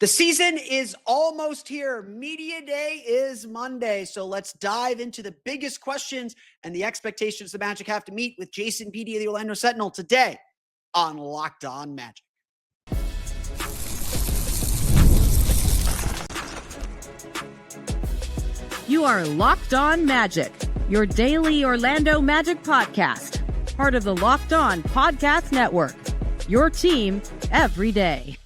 The season is almost here. Media Day is Monday. So let's dive into the biggest questions and the expectations the Magic have to meet with Jason Beatty of the Orlando Sentinel today on Locked On Magic. You are Locked On Magic, your daily Orlando Magic podcast, part of the Locked On Podcast Network, your team every day.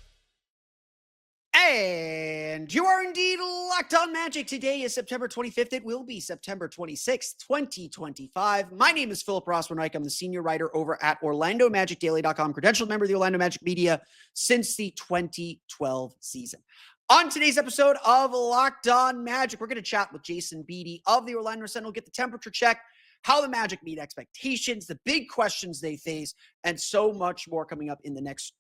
And you are indeed Locked On Magic. Today is September 25th. It will be September 26th, 2025. My name is Philip Rossman-Reich. I'm the senior writer over at OrlandoMagicDaily.com, credentialed member of the Orlando Magic media since the 2012 season. On today's episode of Locked On Magic, we're going to chat with Jason Beatty of the Orlando Sentinel, get the temperature check, how the Magic meet expectations, the big questions they face, and so much more coming up in the next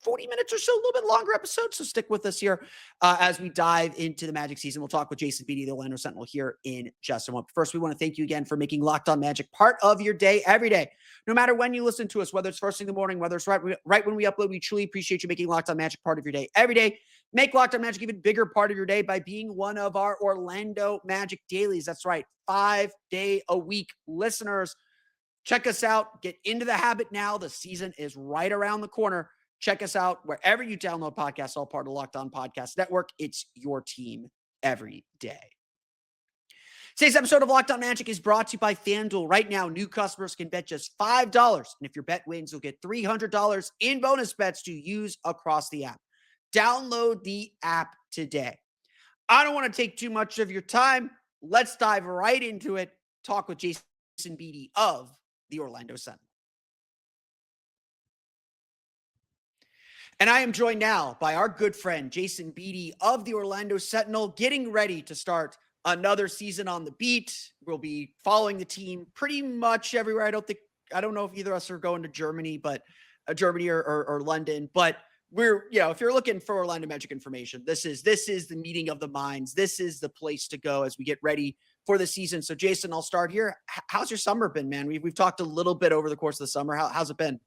40 minutes or so, a little bit longer episode. So stick with us here as we dive into the Magic season. We'll talk with Jason Beatty, the Orlando Sentinel, here in just a moment. First, we want to thank you again for making Locked On Magic part of your day every day. No matter when you listen to us, whether it's first thing in the morning, whether it's right when we upload, we truly appreciate you making Locked On Magic part of your day every day. Make Locked On Magic even bigger part of your day by being one of our Orlando Magic dailies. That's right, 5-day-a-week listeners. Check us out. Get into the habit now. The season is right around the corner. Check us out wherever you download podcasts, all part of Locked On Podcast Network. It's your team every day. Today's episode of Locked On Magic is brought to you by FanDuel. Right now, new customers can bet just $5. And if your bet wins, you'll get $300 in bonus bets to use across the app. Download the app today. I don't want to take too much of your time. Let's dive right into it. Talk with Jason Beatty of the Orlando Sentinel. And I am joined now by our good friend, Jason Beatty of the Orlando Sentinel, getting ready to start another season on the beat. We'll be following the team pretty much everywhere. I don't know if either of us are going to Germany, but Germany or London, but we're, if you're looking for Orlando Magic information, this is the meeting of the minds. This is the place to go as we get ready for the season. So Jason, I'll start here. How's your summer been, man? We've talked a little bit over the course of the summer. How's it been?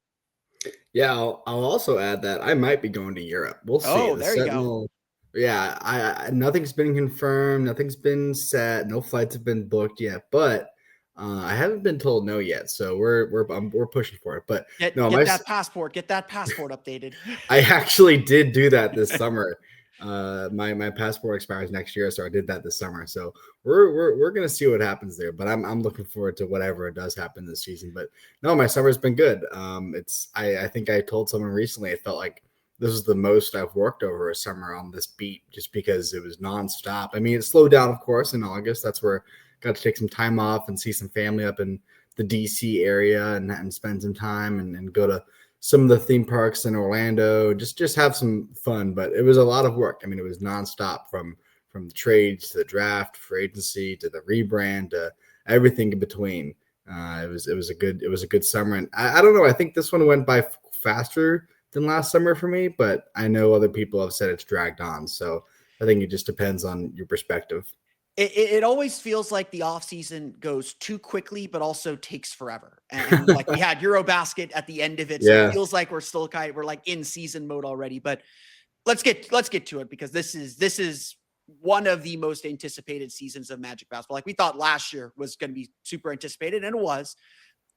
Yeah, I'll also add that I might be going to Europe. We'll see. Oh, there you go. Yeah, I nothing's been confirmed, nothing's been set, no flights have been booked yet, but I haven't been told no yet, so we're pushing for it. But get that passport updated. I actually did do that this summer. My passport expires next year, so I did that this summer. So we're gonna see what happens there. But I'm looking forward to whatever does happen this season. But no, my summer's been good. I think I told someone recently it felt like this is the most I've worked over a summer on this beat, just because it was nonstop. I mean, it slowed down, of course, in August. That's where I got to take some time off and see some family up in the DC area and spend some time and go to some of the theme parks in Orlando, just have some fun. But it was a lot of work. I mean, it was nonstop from the trades to the draft, free agency to the rebrand to everything in between. It was a good summer, and I don't know. I think this one went by faster than last summer for me, but I know other people have said it's dragged on. So I think it just depends on your perspective. It always feels like the offseason goes too quickly, but also takes forever. And like we had Eurobasket at the end of it. So Yeah. It feels like we're like in season mode already, but let's get to it, because this is one of the most anticipated seasons of Magic basketball. Like we thought last year was going to be super anticipated, and it was.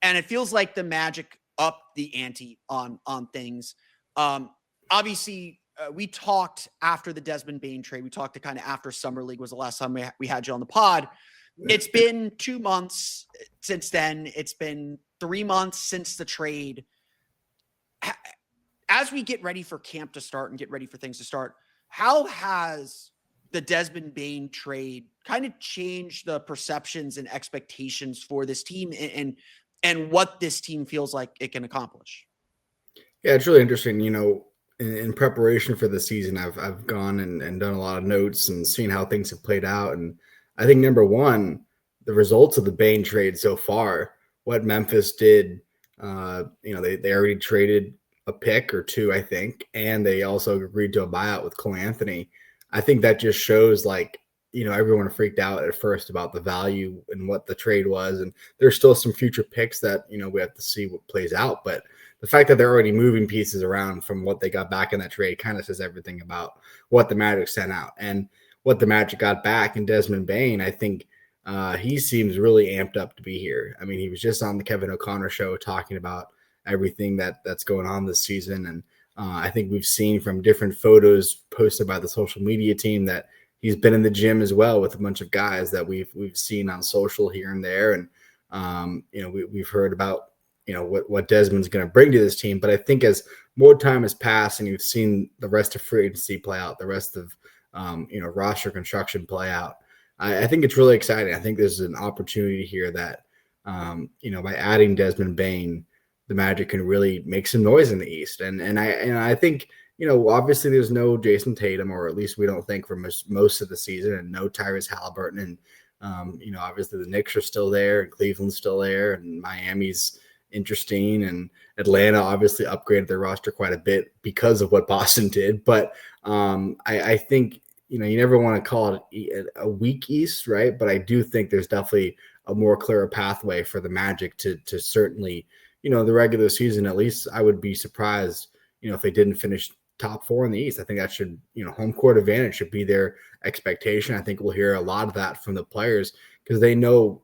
And it feels like the Magic upped the ante on things. Obviously, we talked after the Desmond Bane trade. We talked to kind of after Summer League was the last time we had you on the pod. It's been 2 months since then. It's been 3 months since the trade. As we get ready for camp to start and get ready for things to start, how has the Desmond Bane trade kind of changed the perceptions and expectations for this team and what this team feels like it can accomplish? Yeah, it's really interesting. In preparation for the season, I've gone and done a lot of notes and seen how things have played out. And I think number one, the results of the Bane trade so far, what Memphis did, they already traded a pick or two, I think, and they also agreed to a buyout with Cole Anthony. I think that just shows like everyone freaked out at first about the value and what the trade was. And there's still some future picks that, we have to see what plays out. But the fact that they're already moving pieces around from what they got back in that trade kind of says everything about what the Magic sent out and what the Magic got back. And Desmond Bane, I think he seems really amped up to be here. I mean, he was just on the Kevin O'Connor show talking about everything that's going on this season. And I think we've seen from different photos posted by the social media team that he's been in the gym as well with a bunch of guys that we've seen on social here and there. And, we've heard about, what Desmond's going to bring to this team. But I think as more time has passed and you've seen the rest of free agency play out, the rest of, roster construction play out, I think it's really exciting. I think there's an opportunity here that, by adding Desmond Bane, the Magic can really make some noise in the East. And I think, obviously there's no Jason Tatum, or at least we don't think for most of the season, and no Tyrese Halliburton. And, obviously the Knicks are still there, and Cleveland's still there, and Miami's interesting. And Atlanta obviously upgraded their roster quite a bit because of what Boston did. But I think, you never want to call it a weak East, right? But I do think there's definitely a more clearer pathway for the Magic to certainly, the regular season. At least I would be surprised, if they didn't finish top 4 in the East. I think that should, home court advantage should be their expectation. I think we'll hear a lot of that from the players because they know,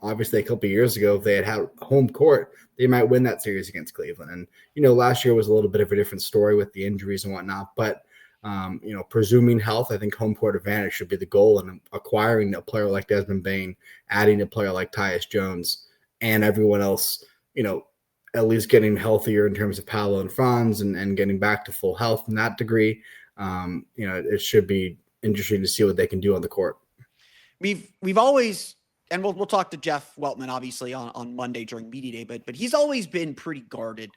obviously a couple of years ago, if they had home court, they might win that series against Cleveland. And, last year was a little bit of a different story with the injuries and whatnot, but presuming health, I think home court advantage should be the goal. And acquiring a player like Desmond Bane, adding a player like Tyus Jones, and everyone else, at least getting healthier in terms of Paolo and Franz and getting back to full health in that degree. It should be interesting to see what they can do on the court. We've always, and we'll talk to Jeff Weltman obviously on Monday during media day, but he's always been pretty guarded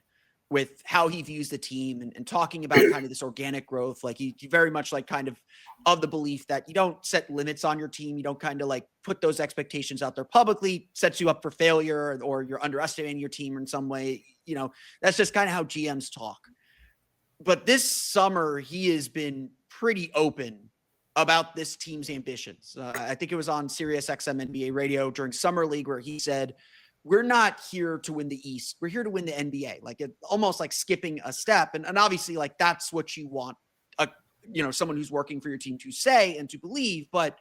with how he views the team and talking about kind of this organic growth. Like he very much like kind of the belief that you don't set limits on your team. You don't kind of like put those expectations out there publicly, sets you up for failure, or you're underestimating your team in some way. That's just kind of how GMs talk. But this summer, he has been pretty open about this team's ambitions. I think it was on Sirius XM NBA radio during Summer League where he said, we're not here to win the East. We're here to win the NBA. Like it almost like skipping a step. And obviously like that's what you want someone who's working for your team to say and to believe. But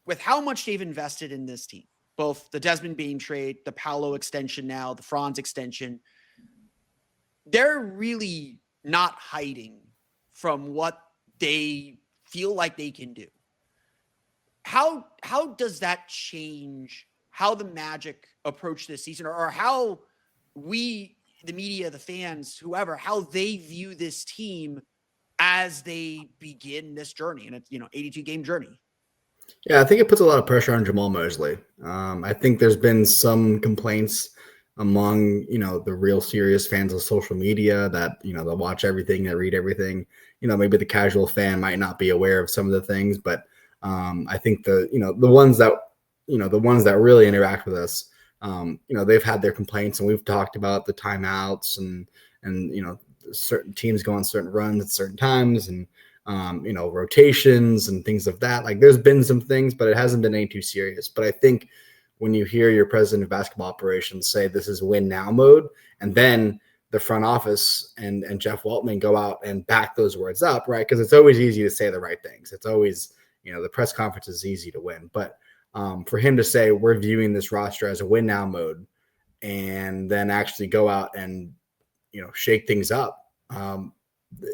with how much they've invested in this team, both the Desmond Bane trade, the Paolo extension now, the Franz extension, they're really not hiding from what they feel like they can do. How does that change how the Magic approach this season, or how we, the media, the fans, whoever, how they view this team as they begin this journey? And it's, 82 game journey. Yeah, I think it puts a lot of pressure on Jamal Mosley. I think there's been some complaints among, the real serious fans of social media that, they'll watch everything, they read everything. Maybe the casual fan might not be aware of some of the things, but I think the ones that really interact with us, they've had their complaints, and we've talked about the timeouts and certain teams go on certain runs at certain times, and rotations and things of that. Like there's been some things, but it hasn't been any too serious. But I think when you hear your president of basketball operations say this is win now mode, and then the front office and Jeff Weltman go out and back those words up, right? Because it's always easy to say the right things. It's always, the press conference is easy to win. But for him to say we're viewing this roster as a win now mode, and then actually go out and, shake things up.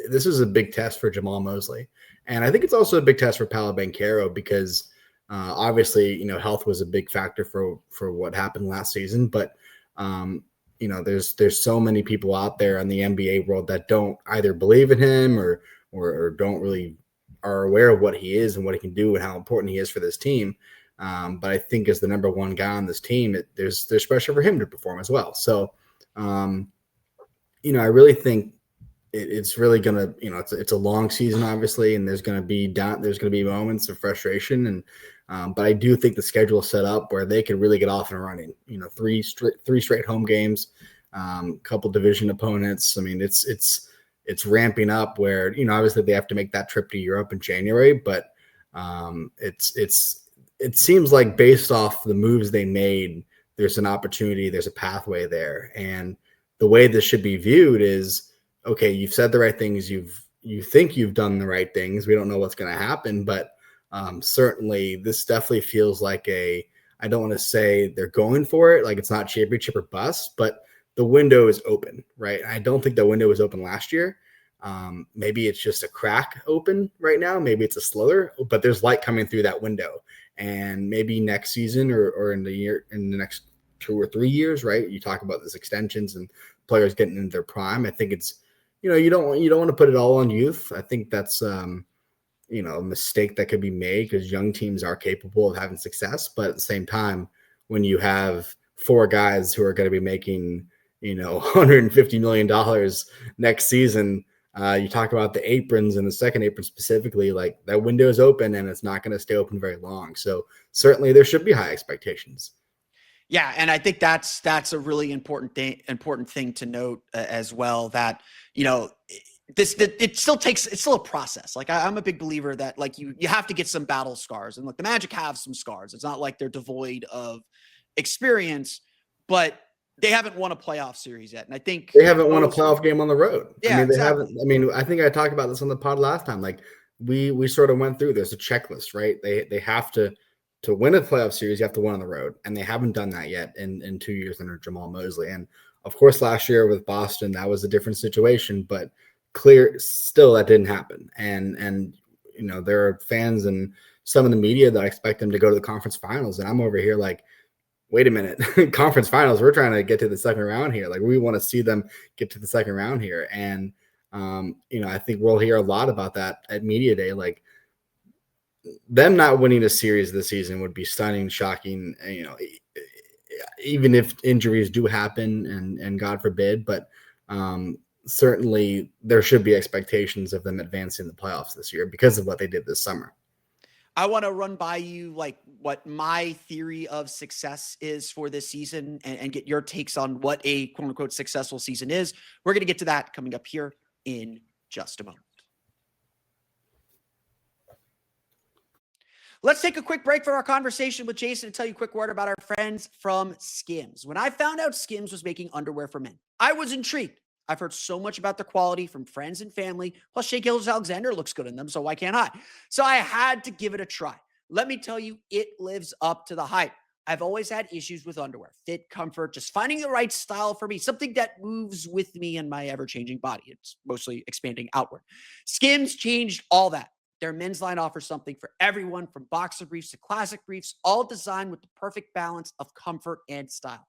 This is a big test for Jamal Mosley. And I think it's also a big test for Paolo Banchero because obviously, health was a big factor for what happened last season. But, there's so many people out there in the NBA world that don't either believe in him or don't really are aware of what he is and what he can do and how important he is for this team. But I think as the number one guy on this team, there's pressure for him to perform as well. So, I really think it's really going to, it's a long season, obviously, and there's going to be moments of frustration. And, but I do think the schedule is set up where they can really get off and running, 3 straight home games, couple division opponents. I mean, it's ramping up where, obviously they have to make that trip to Europe in January, but It seems like based off the moves they made, there's an opportunity, there's a pathway there. And the way this should be viewed is, okay, you've said the right things, you think you've done the right things. We don't know what's going to happen, but certainly this definitely feels like I don't want to say they're going for it, like it's not championship or bust, but the window is open, right? I don't think the window was open last year. Maybe it's just a crack open right now. Maybe it's a slither, but there's light coming through that window. And maybe next season or in the next 2 or 3 years, right? You talk about this extensions and players getting into their prime. I think it's, you don't want to put it all on youth. I think that's, a mistake that could be made because young teams are capable of having success. But at the same time, when you have 4 guys who are going to be making, $150 million next season, you talk about the aprons and the second apron specifically, like that window is open and it's not going to stay open very long. So certainly there should be high expectations. Yeah. And I think that's a really important thing to note as well, that, it's still a process. Like I'm a big believer that like you have to get some battle scars, and like the Magic have some scars. It's not like they're devoid of experience, but they haven't won a playoff series yet. And I think they haven't won a playoff game on the road. Yeah, exactly. I think I talked about this on the pod last time. Like we sort of went through, there's a checklist, right? They have to win a playoff series, you have to win on the road. And they haven't done that yet in 2 years under Jamal Mosley. And of course, last year with Boston, that was a different situation, but still that didn't happen. And there are fans and some in the media that expect them to go to the conference finals. And I'm over here like, wait a minute, conference finals, we're trying to get to the second round here. Like we want to see them get to the second round here. And, I think we'll hear a lot about that at media day. Like them not winning a series this season would be stunning, shocking, even if injuries do happen and God forbid, but certainly there should be expectations of them advancing the playoffs this year because of what they did this summer. I want to run by you like what my theory of success is for this season and get your takes on what a quote unquote successful season is. We're going to get to that coming up here in just a moment. Let's take a quick break for our conversation with Jason and tell you a quick word about our friends from Skims. When I found out Skims was making underwear for men, I was intrigued. I've heard so much about the quality from friends and family. Plus, Shea Gilgeous-Alexander looks good in them, so why can't I? So I had to give it a try. Let me tell you, it lives up to the hype. I've always had issues with underwear, fit, comfort, just finding the right style for me, something that moves with me and my ever-changing body. It's mostly expanding outward. Skims changed all that. Their men's line offers something for everyone, from boxer briefs to classic briefs, all designed with the perfect balance of comfort and style.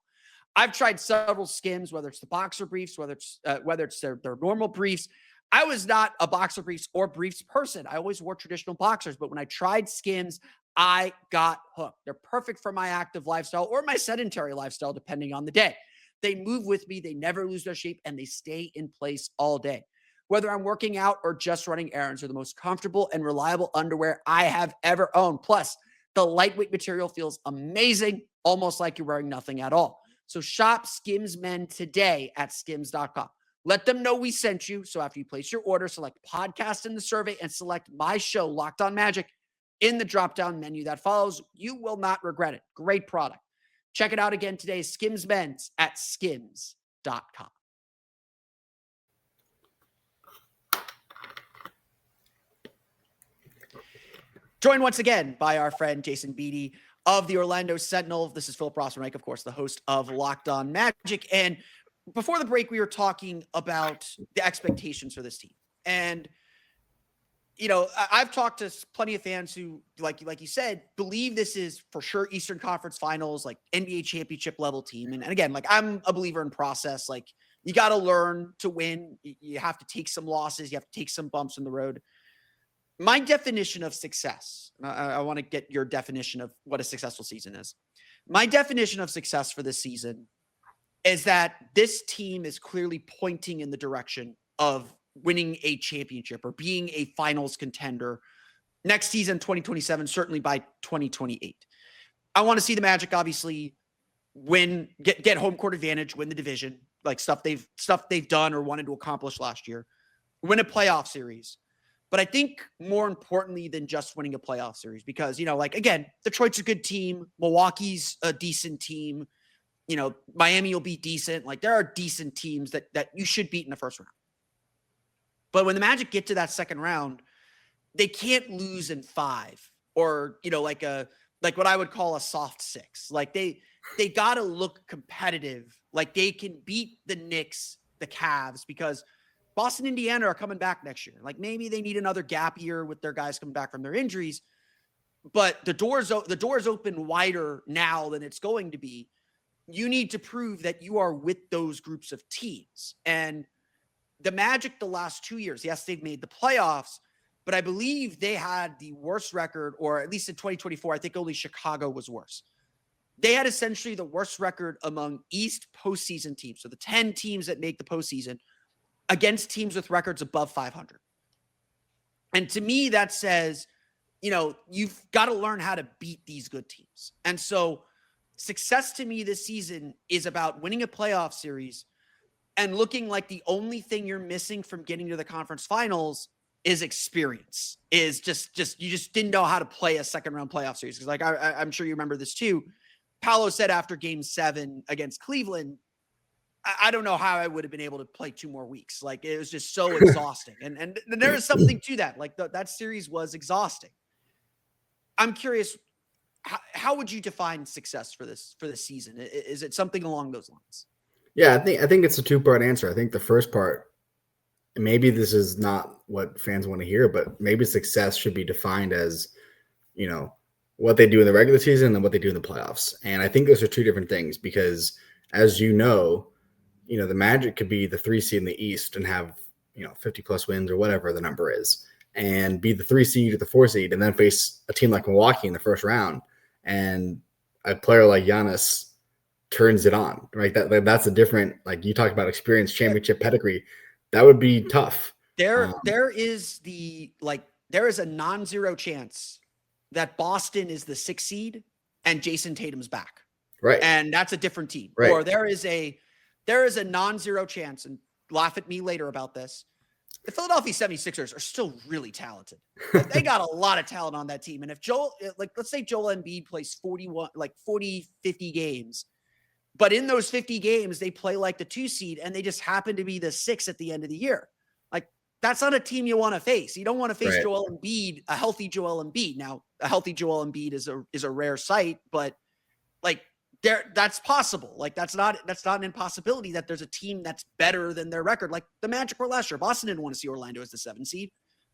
I've tried several Skims, whether it's the boxer briefs, whether it's their normal briefs. I was not a boxer briefs or briefs person. I always wore traditional boxers, but when I tried Skims, I got hooked. They're perfect for my active lifestyle or my sedentary lifestyle, depending on the day. They move with me. They never lose their shape, and they stay in place all day. Whether I'm working out or just running errands, they're the most comfortable and reliable underwear I have ever owned. Plus, the lightweight material feels amazing, almost like you're wearing nothing at all. So shop Skims Men today at skims.com. Let them know we sent you. So after you place your order, select podcast in the survey and select my show, Locked On Magic, in the drop-down menu that follows. You will not regret it. Great product. Check it out again today, Skims Men's at skims.com. Joined once again by our friend Jason Beatty of the Orlando Sentinel. This is Philip Rossman-Reich, of course, the host of Locked On Magic. And before the break, we were talking about the expectations for this team. And, I've talked to plenty of fans who, like you said, believe this is for sure Eastern Conference Finals, like NBA championship level team. And again, like I'm a believer in process. Like you got to learn to win. You have to take some losses. You have to take some bumps in the road. My definition of success, I want to get your definition of what a successful season is. My definition of success for this season is that this team is clearly pointing in the direction of winning a championship or being a finals contender next season, 2027, certainly by 2028. I want to see the Magic obviously win, get home court advantage, win the division, like stuff they've done or wanted to accomplish last year, win a playoff series. But I think more importantly than just winning a playoff series, because, like, again, Detroit's a good team. Milwaukee's a decent team. Miami will be decent. Like, there are decent teams that you should beat in the first round. But when the Magic get to that second round, they can't lose in 5 or, like what I would call a soft 6. Like, they got to look competitive. Like, they can beat the Knicks, the Cavs, because Boston, Indiana are coming back next year. Like, maybe they need another gap year with their guys coming back from their injuries, but the door's open wider now than it's going to be. You need to prove that you are with those groups of teams. And the Magic the last 2 years, yes, they've made the playoffs, but I believe they had the worst record, or at least in 2024, I think only Chicago was worse. They had essentially the worst record among East postseason teams. So the 10 teams that make the postseason, against teams with records above 500. And to me, that says, you've got to learn how to beat these good teams. And so success to me this season is about winning a playoff series and looking like the only thing you're missing from getting to the conference finals is experience, is just you just didn't know how to play a second round playoff series. Because, like, I'm sure you remember this too. Paolo said after game 7 against Cleveland, I don't know how I would have been able to play 2 more weeks. Like, it was just so exhausting. And there is something to that. Like, that series was exhausting. I'm curious, how would you define success for this season? Is it something along those lines? Yeah, I think it's a 2-part answer. I think the first part, maybe this is not what fans want to hear, but maybe success should be defined as, what they do in the regular season and what they do in the playoffs. And I think those are 2 different things, because as the Magic could be the 3 seed in the East and have, 50 plus wins or whatever the number is, and be the 3 seed or the 4 seed, and then face a team like Milwaukee in the first round, and a player like Giannis turns it on, right? That's a different, like you talked about, experience, championship pedigree. That would be tough. There is a non-zero chance that Boston is the 6 seed and Jason Tatum's back. Right. And that's a different team. Right. Or there is a non-zero chance, and laugh at me later about this, the Philadelphia 76ers are still really talented. Like, they got a lot of talent on that team. And if let's say Joel Embiid plays 40, 50 games, but in those 50 games, they play like the 2 seed and they just happen to be the 6 at the end of the year. Like, that's not a team you want to face. You don't want to face Right. Joel Embiid, a healthy Joel Embiid. Now, a healthy Joel Embiid is a rare sight, but like, that's possible. Like, that's not an impossibility that there's a team that's better than their record. Like the Magic were last year. Boston didn't want to see Orlando as the 7 seed.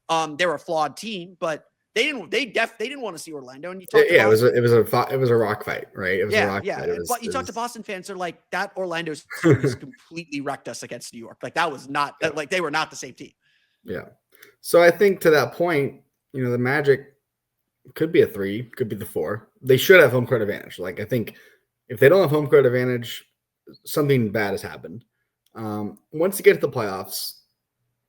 They were a flawed team, but they didn't want to see Orlando. And it was a rock fight, right? It was a rock fight. But you talk to Boston fans, they're like, that Orlando series completely wrecked us against New York. Like, that was not like, they were not the same team. Yeah. So I think to that point, the Magic could be a 3, could be the 4. They should have home court advantage. Like, I think if they don't have home court advantage, something bad has happened. Once you get to the playoffs,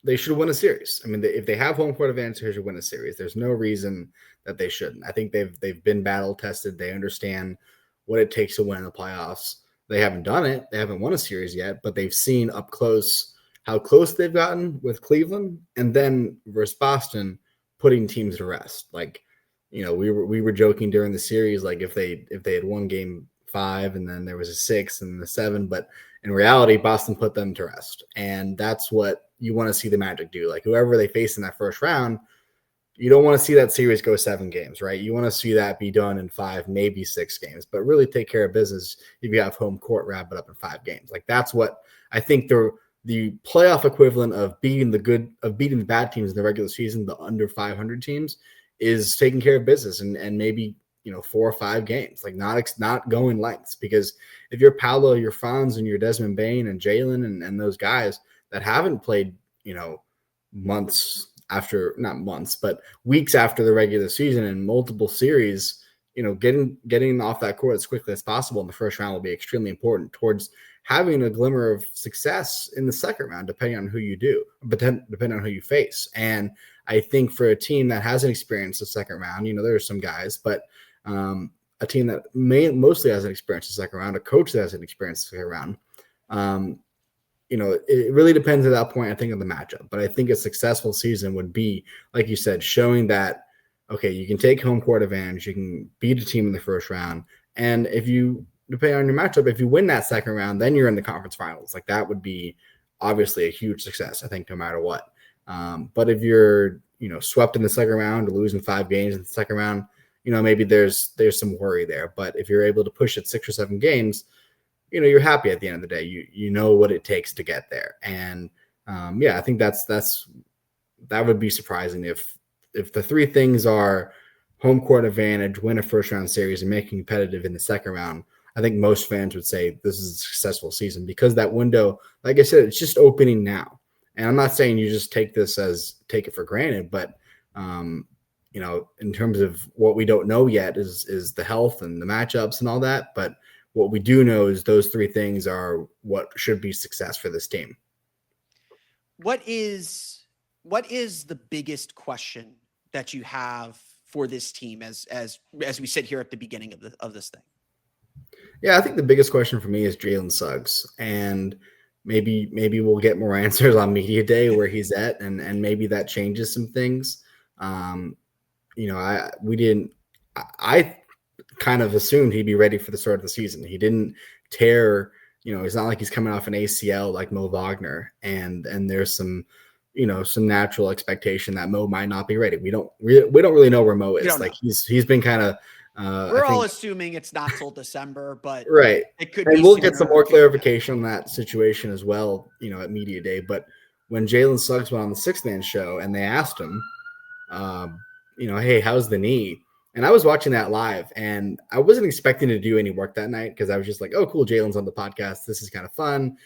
they should win a series. I mean, if they have home court advantage, they should win a series. There's no reason that they shouldn't. I think they've been battle tested. They understand what it takes to win the playoffs. They haven't done it. They haven't won a series yet, but they've seen up close how close they've gotten with Cleveland, and then versus Boston, putting teams to rest. Like, we were joking during the series, like if they had won game 5 and then there was a 6 and the 7, but in reality, Boston put them to rest. And that's what you want to see the Magic do. Like, whoever they face in that first round, you don't want to see that series go 7 games, right? You want to see that be done in 5, maybe 6 games, but really take care of business if you have home court, wrap it up in 5 games. Like, that's what I think the playoff equivalent of beating the bad teams in the regular season, the under 500 teams, is taking care of business and maybe 4 or 5 games, like not going lengths. Because if you're Paolo, your Franz, and your Desmond Bane and Jalen and those guys that haven't played, months after, not months, but weeks after the regular season and multiple series, getting off that court as quickly as possible in the first round will be extremely important towards having a glimmer of success in the second round, depending on who you depending on who you face. And I think for a team that hasn't experienced the second round, there are some guys, but a team that mostly hasn't experienced the second round, a coach that hasn't experienced the second round, it really depends at that point, I think, on the matchup. But I think a successful season would be, like you said, showing that, okay, you can take home court advantage, you can beat a team in the first round. And if you, depending on your matchup, if you win that second round, then you're in the conference finals. Like that would be obviously a huge success, I think, no matter what. But if you're, swept in the second round or losing 5 games in the second round, maybe there's some worry there. But if you're able to push it 6 or 7 games, you're happy at the end of the day. You know what it takes to get there. And I think that would be surprising if the 3 things are home court advantage, win a first round series, and making competitive in the second round. I think most fans would say this is a successful season because that window, like I said, it's just opening now. And I'm not saying you just take it for granted, but in terms of what we don't know yet is the health and the matchups and all that. But what we do know is those 3 things are what should be success for this team. What is the biggest question that you have for this team as we sit here at the beginning of this thing? Yeah, I think the biggest question for me is Jalen Suggs, and maybe we'll get more answers on media day where he's at, and maybe that changes some things. I kind of assumed he'd be ready for the start of the season. He didn't tear, it's not like he's coming off an ACL like Mo Wagner, and there's some natural expectation that Mo might not be ready. We don't really know where Mo is. Like he's been kind of we're all assuming it's not till December, but right. It could and be we'll get some more clarification on that situation as well, at media day. But when Jalen Suggs went on the 6-man show and they asked him, hey, how's the knee? And I was watching that live, and I wasn't expecting to do any work that night because I was just like, oh, cool, Jalen's on the podcast. This is kind of fun,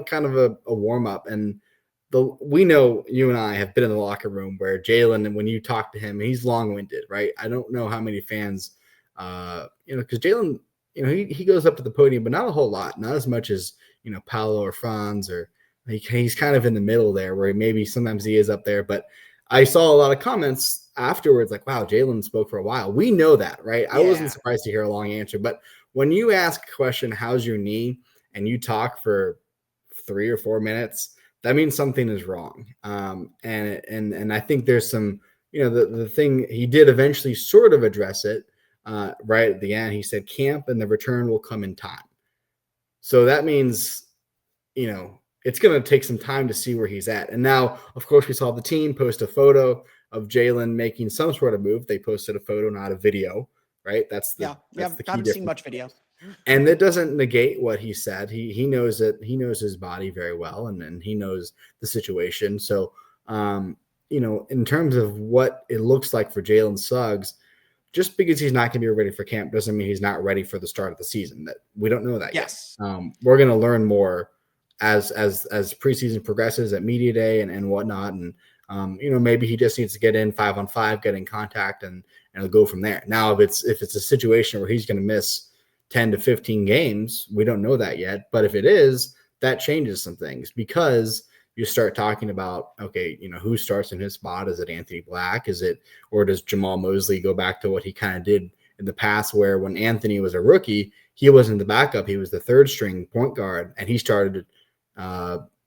kind of a warm up. And we know, you and I have been in the locker room where Jalen, and when you talk to him, he's long-winded, right? I don't know how many fans, because Jalen, he goes up to the podium, but not a whole lot, not as much as, Paolo or Franz, or he's kind of in the middle there where maybe sometimes he is up there. But I saw a lot of comments afterwards like, wow, Jalen spoke for a while. We know that, right? Yeah. I wasn't surprised to hear a long answer. But when you ask a question, how's your knee, and you talk for 3 or 4 minutes, that means something is wrong. And I think there's some, the thing he did eventually sort of address it right at the end. He said camp and the return will come in time. So that means, it's going to take some time to see where he's at. And now, of course, we saw the team post a photo of Jalen making some sort of move. They posted a photo, not a video, right? That's the key haven't seen much video. And that doesn't negate what he said. He knows it. He knows his body very well, and he knows the situation. So, in terms of what it looks like for Jalen Suggs, just because he's not going to be ready for camp doesn't mean he's not ready for the start of the season. That we don't know that yet. We're going to learn more as preseason progresses at media day and whatnot. And, maybe he just needs to get in 5-on-5, get in contact, and it'll go from there. Now, if it's a situation where he's going to miss 10 to 15 games, we don't know that yet. But if it is, that changes some things because you start talking about, okay, who starts in his spot? Is it Anthony Black? Or does Jamal Mosley go back to what he kind of did in the past, where when Anthony was a rookie, he wasn't the backup. He was the 3rd string point guard, and he started,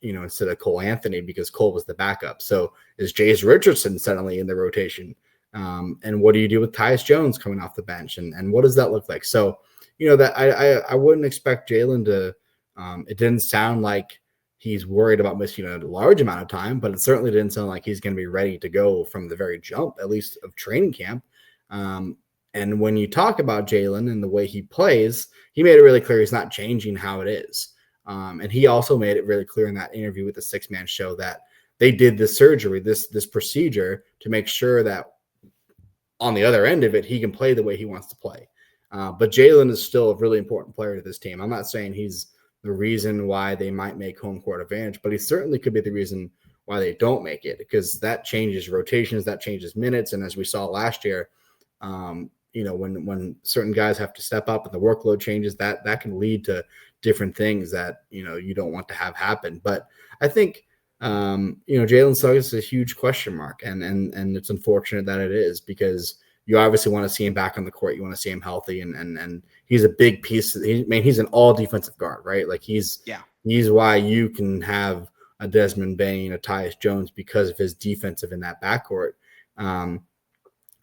instead of Cole Anthony because Cole was the backup. So is Jace Richardson suddenly in the rotation? And what do you do with Tyus Jones coming off the bench? And what does that look like? So, that I wouldn't expect Jalen to, it didn't sound like he's worried about missing a large amount of time, but it certainly didn't sound like he's going to be ready to go from the very jump, at least of training camp. And when you talk about Jalen and the way he plays, he made it really clear he's not changing how it is. And he also made it really clear in that interview with the 6-man show that they did this surgery, this procedure to make sure that on the other end of it, he can play the way he wants to play. But Jalen is still a really important player to this team. I'm not saying he's the reason why they might make home court advantage, but he certainly could be the reason why they don't make it, because that changes rotations, that changes minutes. And as we saw last year, when certain guys have to step up and the workload changes, that can lead to different things that, you don't want to have happen. But I think, Jalen Suggs is a huge question mark, and it's unfortunate that it is, because you obviously want to see him back on the court. You want to see him healthy, and he's a big piece. He's an all defensive guard, right? Like he's He's why you can have a Desmond Bane, a Tyus Jones, because of his defensive in that backcourt. And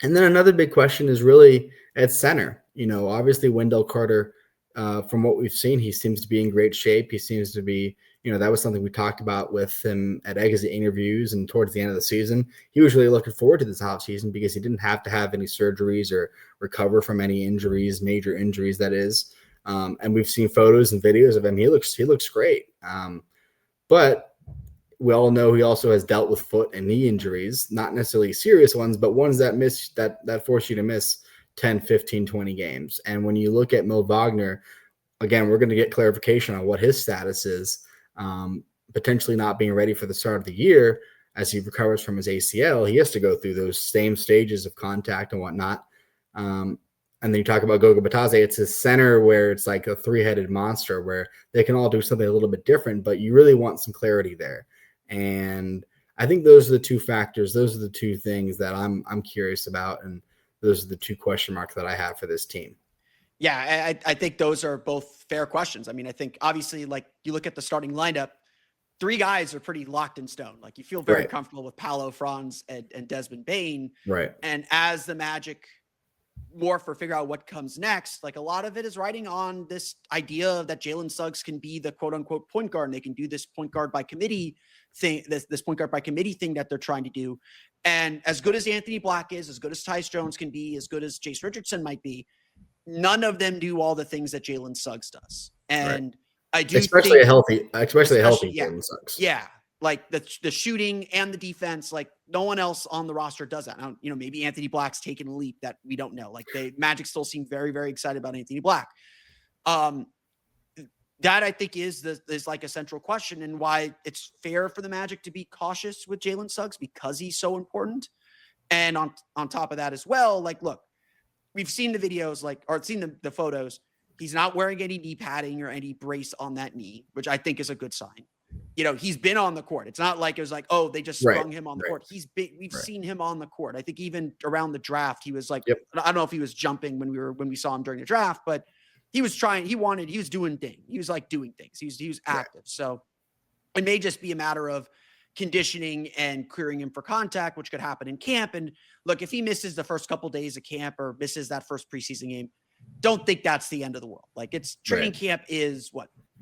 then another big question is really at center. Obviously Wendell Carter, from what we've seen, he seems to be in great shape. He seems to be, that was something we talked about with him at exit interviews and towards the end of the season. He was really looking forward to this offseason because he didn't have to have any surgeries or recover from any injuries, major injuries, that is. And we've seen photos and videos of him. He looks great. But we all know he also has dealt with foot and knee injuries, not necessarily serious ones, but ones that force you to miss 10, 15, 20 games. And when you look at Mo Wagner, again, we're going to get clarification on what his status is, potentially not being ready for the start of the year as he recovers from his ACL. He has to go through those same stages of contact and whatnot. And then you talk about Goga Bitadze. It's a center where it's like a three-headed monster where they can all do something a little bit different, but you really want some clarity there. And I think those are the two factors. Those are the two things that I'm curious about. And those are the two question marks that I have for this team. Yeah, I think those are both fair questions. I mean, I think obviously, like, you look at the starting lineup, three guys are pretty locked in stone. Like, you feel very comfortable with Paolo, Franz, and Desmond Bane. Right. And as the Magic morph or figure out what comes next, like, a lot of it is riding on this idea that Jalen Suggs can be the quote unquote point guard, and they can do this point guard by committee thing, this point guard by committee thing that they're trying to do. And as good as Anthony Black is, as good as Tyus Jones can be, as good as Jace Richardson might be, none of them do all the things that Jalen Suggs does. And I do especially think, a healthy Jalen Suggs. Yeah. Like the shooting and the defense, like no one else on the roster does that. Now, maybe Anthony Black's taken a leap that we don't know. Like Magic still seem very, very excited about Anthony Black. That I think is like a central question, and why it's fair for the Magic to be cautious with Jalen Suggs, because he's so important. And on top of that as well, like, look, we've seen the videos, or seen the photos. He's not wearing any knee padding or any brace on that knee, which I think is a good sign. He's been on the court. It's not like it was like, oh, they just sprung him on the court. We've seen him on the court. I think even around the draft, he was like, I don't know if he was jumping when we saw him during the draft, but he was trying, he was doing things. He was like doing things. He was active. So it may just be a matter of conditioning and clearing him for contact, which could happen in camp. And look, if he misses the first couple days of camp or misses that first preseason game, don't think that's the end of the world. Like, it's training camp is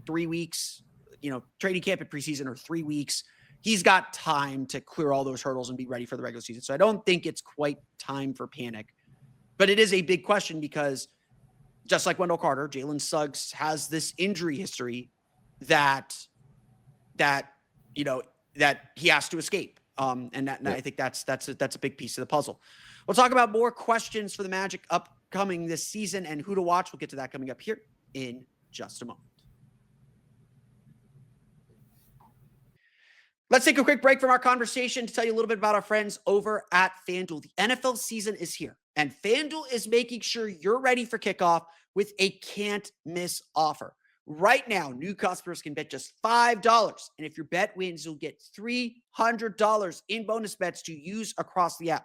3 weeks, training camp and preseason are 3 weeks. He's got time to clear all those hurdles and be ready for the regular season. So I don't think it's quite time for panic, but it is a big question because just like Wendell Carter, Jalen Suggs has this injury history that he has to escape. And I think that's a big piece of the puzzle. We'll talk about more questions for the Magic upcoming this season and who to watch. We'll get to that coming up here in just a moment. Let's take a quick break from our conversation to tell you a little bit about our friends over at FanDuel. The NFL season is here, and FanDuel is making sure you're ready for kickoff with a can't-miss offer. Right now, new customers can bet just $5, and if your bet wins, you'll get $300 in bonus bets to use across the app.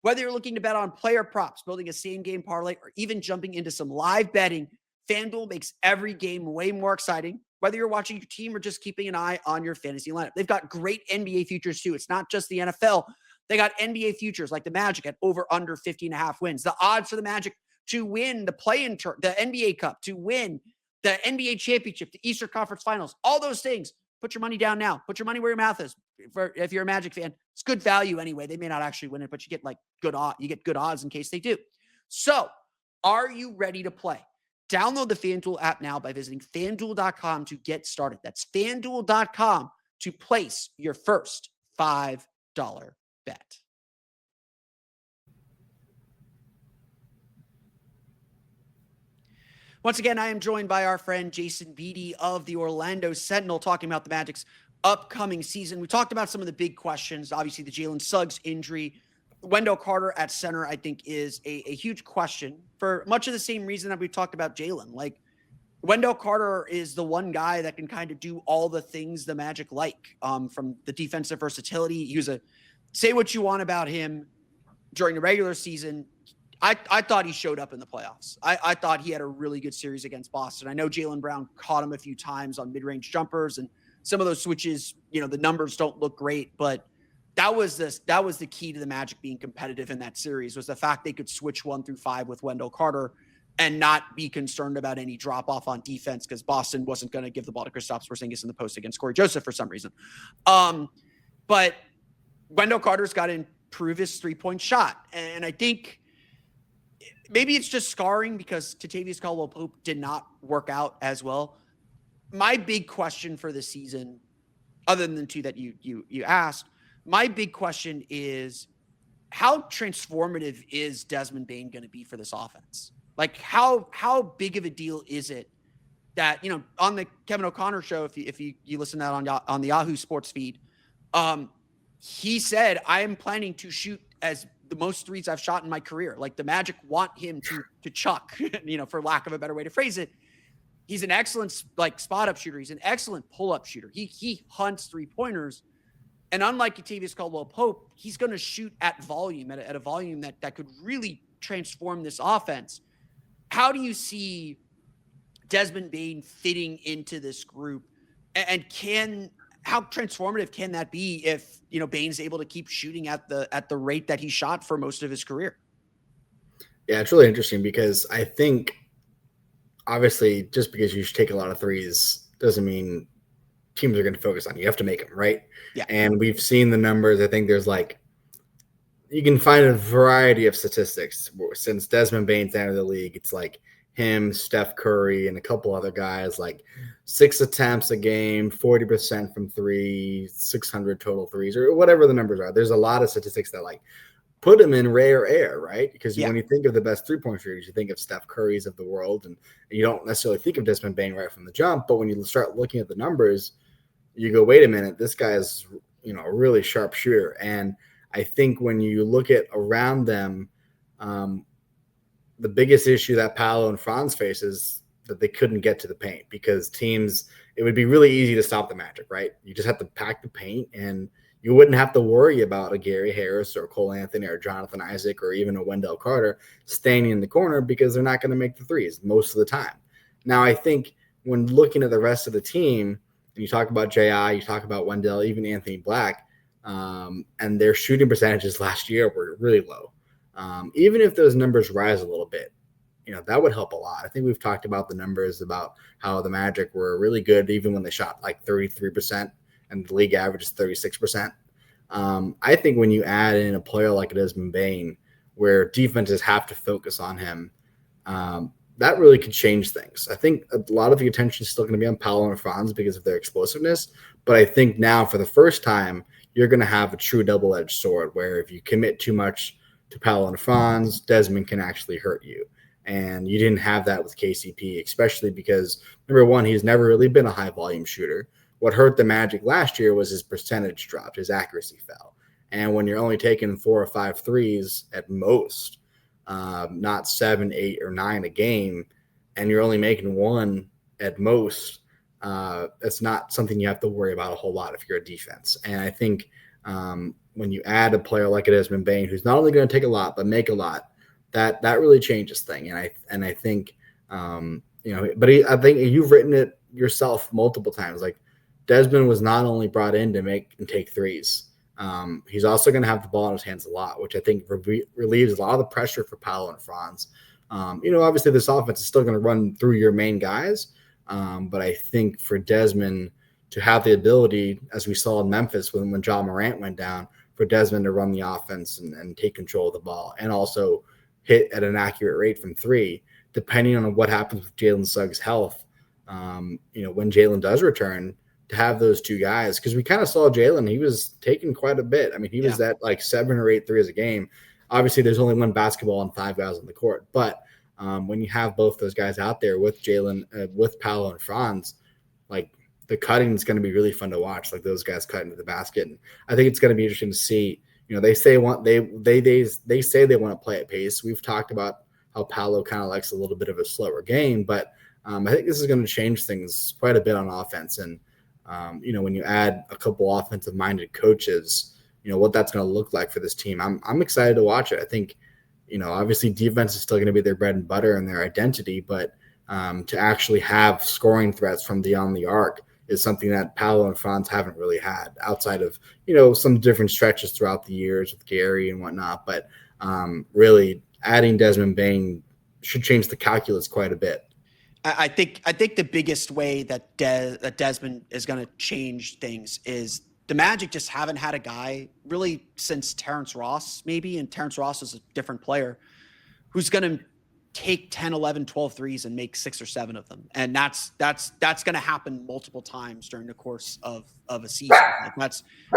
Whether you're looking to bet on player props, building a same-game parlay, or even jumping into some live betting, FanDuel makes every game way more exciting. Whether you're watching your team or just keeping an eye on your fantasy lineup. They've got great NBA futures too. It's not just the NFL. They got NBA futures like the Magic at over under 50.5 wins. The odds for the Magic to win the play-in the NBA Cup, to win the NBA championship, the Eastern Conference Finals, all those things. Put your money down now. Put your money where your mouth is. If you're a Magic fan, it's good value anyway. They may not actually win it, but you get good odds in case they do. So, are you ready to play? Download the FanDuel app now by visiting FanDuel.com to get started. That's FanDuel.com to place your first $5 bet. Once again, I am joined by our friend Jason Beatty of the Orlando Sentinel, talking about the Magic's upcoming season. We talked about some of the big questions. Obviously, the Jalen Suggs injury. Wendell Carter at center, I think, is a huge question for much of the same reason that we've talked about Jalen. Like, Wendell Carter is the one guy that can kind of do all the things the Magic like, from the defensive versatility. He was say what you want about him during the regular season. I thought he showed up in the playoffs. I thought he had a really good series against Boston. I know Jaylen Brown caught him a few times on mid-range jumpers, and some of those switches, the numbers don't look great, but that was the key to the Magic being competitive in that series, was the fact they could switch 1 through 5 with Wendell Carter and not be concerned about any drop off on defense, because Boston wasn't going to give the ball to Kristaps Porzingis in the post against Corey Joseph for some reason. But Wendell Carter's got to improve his 3-point shot, and I think maybe it's just scarring because Kentavious Caldwell-Pope did not work out as well. My big question for the season, other than the two that you asked, my big question is, how transformative is Desmond Bane going to be for this offense? Like, how big of a deal is it that, on the Kevin O'Connor show, if you listen to that on the Yahoo Sports feed, he said, I am planning to shoot as the most threes I've shot in my career. Like, the Magic want him to chuck, for lack of a better way to phrase it. He's an excellent spot up shooter. He's an excellent pull up shooter. He hunts 3-pointers. And unlike Kentavious Caldwell-Pope, he's going to shoot at volume, at a volume that could really transform this offense. How do you see Desmond Bane fitting into this group? And how transformative can that be if, Bane's able to keep shooting at the rate that he shot for most of his career? Yeah, it's really interesting because I think, obviously, just because you take a lot of threes doesn't mean teams are going to focus on you. You have to make them, right? Yeah. And we've seen the numbers. I think there's you can find a variety of statistics since Desmond Bane's out of the league. It's like him, Steph Curry, and a couple other guys, 6 attempts a game, 40% from 3, 600 total threes, or whatever the numbers are. There's a lot of statistics that put him in rare air, right? Because when you think of the best 3-point shooters, you think of Steph Curry's of the world, and you don't necessarily think of Desmond Bane right from the jump. But when you start looking at the numbers, you go, wait a minute, this guy is, a really sharp shooter. And I think when you look at around them, the biggest issue that Paolo and Franz face is that they couldn't get to the paint, because it would be really easy to stop the Magic, right? You just have to pack the paint, and you wouldn't have to worry about a Gary Harris or Cole Anthony or Jonathan Isaac or even a Wendell Carter standing in the corner, because they're not going to make the threes most of the time. Now, I think when looking at the rest of the team, and you talk about J.I., you talk about Wendell, even Anthony Black, and their shooting percentages last year were really low. Even if those numbers rise a little bit, that would help a lot. I think we've talked about the numbers about how the Magic were really good even when they shot 33%, and the league average is 36%. I think when you add in a player like Desmond Bane, where defenses have to focus on him, that really could change things. I think a lot of the attention is still going to be on Paolo and Franz because of their explosiveness. But I think now, for the first time, you're going to have a true double-edged sword, where if you commit too much to Paolo and Franz, Desmond can actually hurt you. And you didn't have that with KCP, especially because, number one, he's never really been a high-volume shooter. What hurt the Magic last year was his percentage dropped, his accuracy fell. And when you're only taking 4 or 5 threes at most, not 7, 8, or 9 a game, and you're only making 1 at most, that's not something you have to worry about a whole lot if you're a defense. And I think when you add a player like Desmond Bane, who's not only going to take a lot but make a lot, that really changes things. And I think I think you've written it yourself multiple times. Desmond was not only brought in to make and take threes. He's also going to have the ball in his hands a lot, which I think relieves a lot of the pressure for Paolo and Franz. Obviously this offense is still going to run through your main guys, but I think for Desmond to have the ability, as we saw in Memphis when John Morant went down, for Desmond to run the offense and take control of the ball, and also hit at an accurate rate from 3, depending on what happens with Jalen Suggs' health. When Jalen does return, to have those two guys, because we kind of saw Jalen, he was taking quite a bit. I mean, he was at 7 or 8 threes a game. Obviously, there's only one basketball and 5 guys on the court. But when you have both those guys out there with Jalen, with Paolo and Franz, the cutting is going to be really fun to watch. Those guys cut into the basket, and I think it's going to be interesting to see. They say they say they want to play at pace. We've talked about how Paolo kind of likes a little bit of a slower game, but I think this is going to change things quite a bit on offense. And when you add a couple offensive-minded coaches, what that's going to look like for this team. I'm excited to watch it. I think obviously defense is still going to be their bread and butter and their identity, but to actually have scoring threats from beyond the arc is something that Paolo and Franz haven't really had outside of, some different stretches throughout the years with Gary and whatnot. But really adding Desmond Bane should change the calculus quite a bit. I think the biggest way that Desmond is going to change things is the Magic just haven't had a guy really since Terrence Ross, maybe, and Terrence Ross is a different player, who's going to take 10, 11, 12 threes and make 6 or 7 of them. And that's going to happen multiple times during the course of a season. Like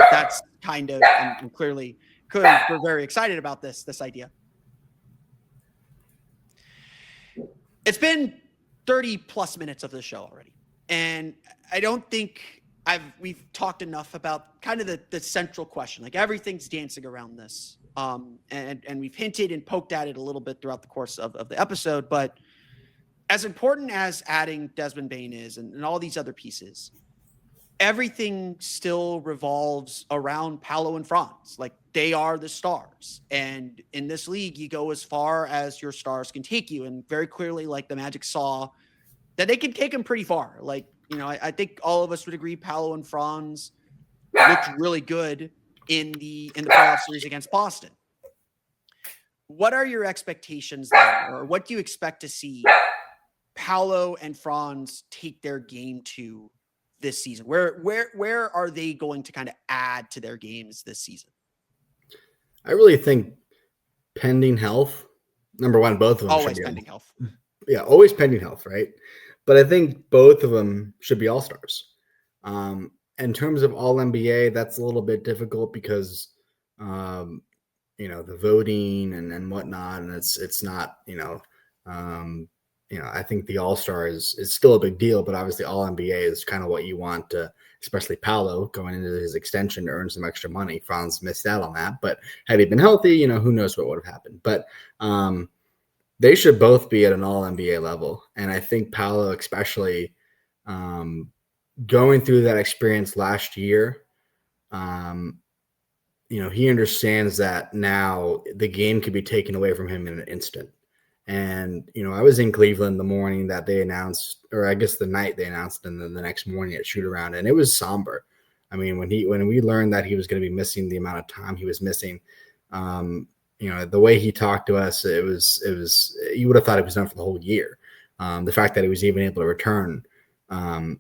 that's kind of, and clearly we're very excited about this idea. It's been 30 plus minutes of the show already. And I don't think we've talked enough about kind of the central question. Like, everything's dancing around this. And we've hinted and poked at it a little bit throughout the course of the episode, but as important as adding Desmond Bane is and all these other pieces, everything still revolves around Paolo and Franz. Like, they are the stars. And in this league, you go as far as your stars can take you. And very clearly, like, the Magic saw that they can take them pretty far. Like, I think all of us would agree Paolo and Franz looked really good in the playoff series against Boston. What are your expectations there, or what do you expect to see Paolo and Franz take their game to this season? Where are they going to kind of add to their games this season? I really think pending health, number one, both of them always pending health. Yeah, always pending health, right? But I think both of them should be all-stars. In terms of all NBA, that's a little bit difficult because, the voting and whatnot, and it's not, I think the all-star is still a big deal, but obviously all NBA is kind of what you want to, especially Paolo going into his extension to earn some extra money. Franz missed out on that, but had he been healthy, who knows what would have happened. But they should both be at an all NBA level. And I think Paolo, especially, going through that experience last year, he understands that now the game could be taken away from him in an instant. And, I was in Cleveland the morning that they announced, or I guess the night they announced, and then the next morning at shoot around, and it was somber. I mean, when we learned that he was going to be missing the amount of time he was missing, the way he talked to us, it was you would have thought it was done for the whole year. The fact that he was even able to return,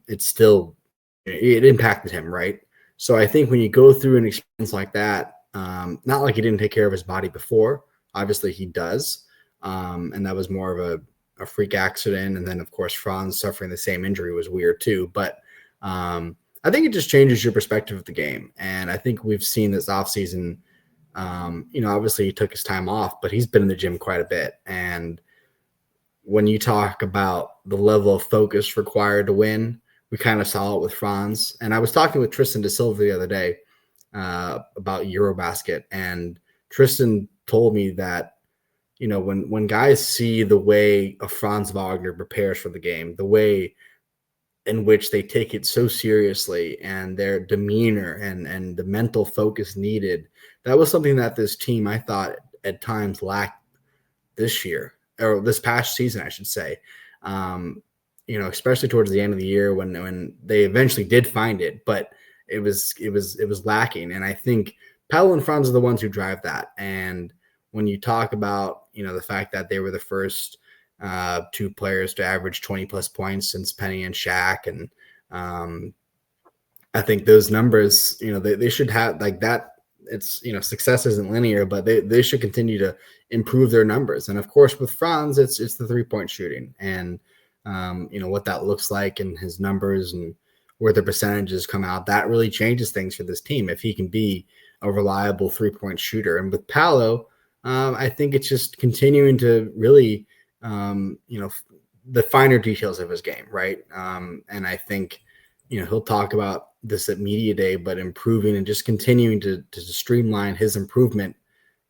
it impacted him, right? So I think when you go through an experience like that, not like he didn't take care of his body before, obviously he does. And that was more of a freak accident. And then, of course, Franz suffering the same injury was weird too. But I think it just changes your perspective of the game. And I think we've seen this offseason, obviously he took his time off, but he's been in the gym quite a bit. And when you talk about the level of focus required to win, we kind of saw it with Franz. And I was talking with Tristan Da Silva the other day about Eurobasket. And Tristan told me that, when guys see the way a Franz Wagner prepares for the game, the way in which they take it so seriously and their demeanor and the mental focus needed, that was something that this team, I thought, at times lacked this year, or this past season, I should say. Especially towards the end of the year when they eventually did find it, but it was lacking. And I think Paolo and Franz are the ones who drive that. And when you talk about, the fact that they were the first two players to average 20 plus points since Penny and Shaq. And I think those numbers, they should have like that. It's, success isn't linear, but they should continue to improve their numbers. And of course with Franz, it's the 3-point shooting and, what that looks like and his numbers and where the percentages come out, that really changes things for this team. If he can be a reliable 3-point shooter. And with Paolo, I think it's just continuing to really, the finer details of his game, right? And I think, he'll talk about this at media day, but improving and just continuing to streamline his improvement,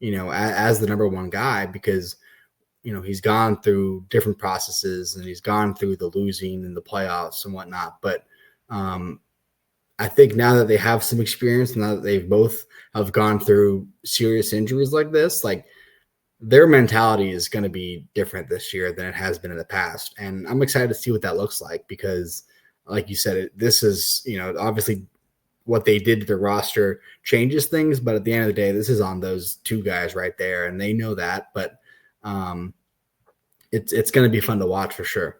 as the number one guy, because, he's gone through different processes and he's gone through the losing and the playoffs and whatnot. But I think now that they have some experience, now that they've both have gone through serious injuries like this, like their mentality is going to be different this year than it has been in the past. And I'm excited to see what that looks like because, like you said, this is, obviously what they did to the roster changes things. But at the end of the day, this is on those two guys right there, and they know that. But it's going to be fun to watch for sure.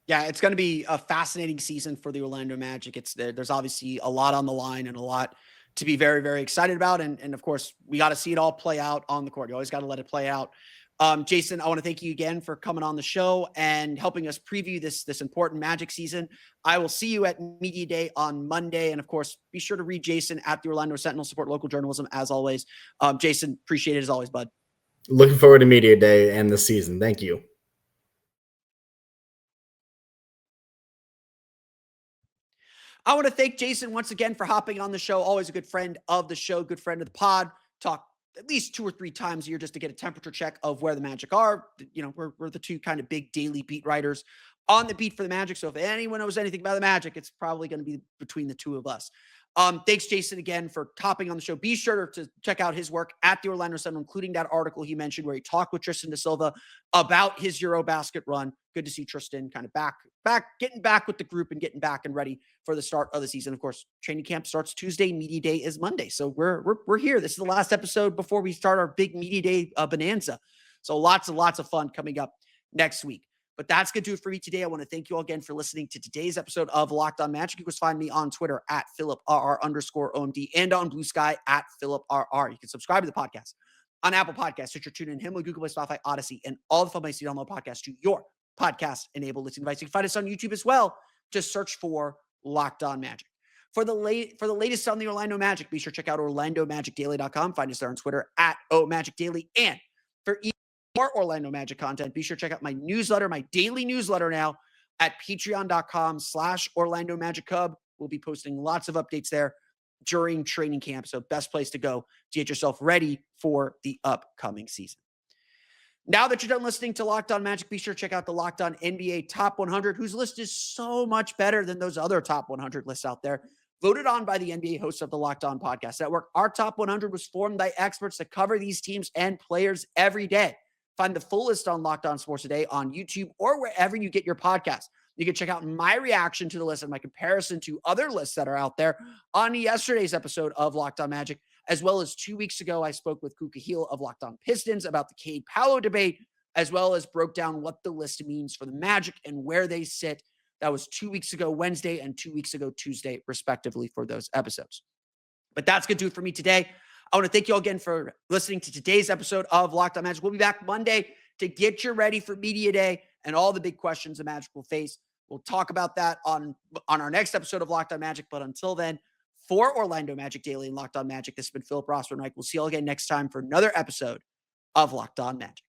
Yeah, it's going to be a fascinating season for the Orlando Magic. There's obviously a lot on the line and a lot to be very, very excited about. And of course, we got to see it all play out on the court. You always got to let it play out. Jason, I want to thank you again for coming on the show and helping us preview this important Magic season. I will see you at Media Day on Monday. And of course, be sure to read Jason at the Orlando Sentinel, support local journalism as always. Jason, appreciate it as always, bud. Looking forward to Media Day and the season. Thank you. I want to thank Jason once again for hopping on the show. Always a good friend of the show, good friend of the pod. Talk at least 2 or 3 times a year just to get a temperature check of where the Magic are. We're the two kind of big daily beat writers on the beat for the Magic. So if anyone knows anything about the Magic, it's probably going to be between the two of us. Thanks, Jason, again for topping on the show. Be sure to check out his work at the Orlando Sentinel, including that article he mentioned where he talked with Tristan da Silva about his Eurobasket run. Good to see Tristan kind of getting back with the group and getting back and ready for the start of the season. Of course, training camp starts Tuesday. Media Day is Monday. So we're here. This is the last episode before we start our big Media Day bonanza. So lots and lots of fun coming up next week. But that's going to do it for me today. I want to thank you all again for listening to today's episode of Locked On Magic. You can find me on Twitter at @PhilipRR_OMD and on Blue Sky at PhilipRR. You can subscribe to the podcast on Apple Podcasts, Stitcher, TuneIn, Himalaya, Google Play, Spotify, Odyssey, and all the fun places to download podcasts to your podcast-enabled listening device. You can find us on YouTube as well. Just search for Locked On Magic. For the latest on the Orlando Magic, be sure to check out OrlandoMagicDaily.com. Find us there on Twitter at @OMagicDaily. And for more Orlando Magic content, be sure to check out my newsletter, my daily newsletter now at patreon.com/Orlando Magic Cub. We'll be posting lots of updates there during training camp. So best place to go to get yourself ready for the upcoming season. Now that you're done listening to Locked On Magic, be sure to check out the Locked On NBA Top 100, whose list is so much better than those other Top 100 lists out there. Voted on by the NBA hosts of the Locked On Podcast Network. Our Top 100 was formed by experts that cover these teams and players every day. Find the full list on Locked On Sports Today on YouTube or wherever you get your podcasts. You can check out my reaction to the list and my comparison to other lists that are out there on yesterday's episode of Locked On Magic, as well as 2 weeks ago, I spoke with Kuka Heel of Locked On Pistons about the Cade Paolo debate, as well as broke down what the list means for the Magic and where they sit. That was 2 weeks ago, Wednesday, and 2 weeks ago, Tuesday, respectively, for those episodes. But that's going to do it for me today. I want to thank you all again for listening to today's episode of Locked On Magic. We'll be back Monday to get you ready for Media Day and all the big questions the Magic will face. We'll talk about that on our next episode of Locked On Magic. But until then, for Orlando Magic Daily and Locked On Magic, this has been Philip Rossman. We'll see you all again next time for another episode of Locked On Magic.